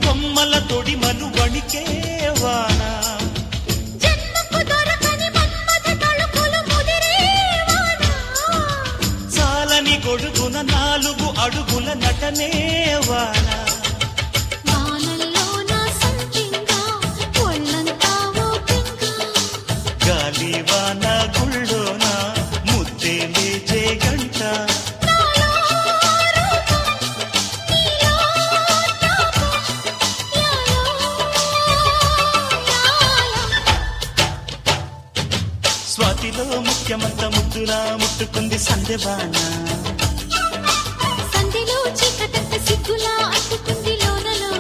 కొమ్మల తొడిమలు వణికే వాన చాలని గొడుగున 4 అడుగుల నటనే వాన గాలి వాన గుళ్ళోన ముద్దే లేచే గంట స్వాతిలో ముఖ్యమంత ముద్దులా ముట్టుకుంది సందెవాన సందెలో చీకటంత సిగ్గులా అట్టుకుంది లోనలో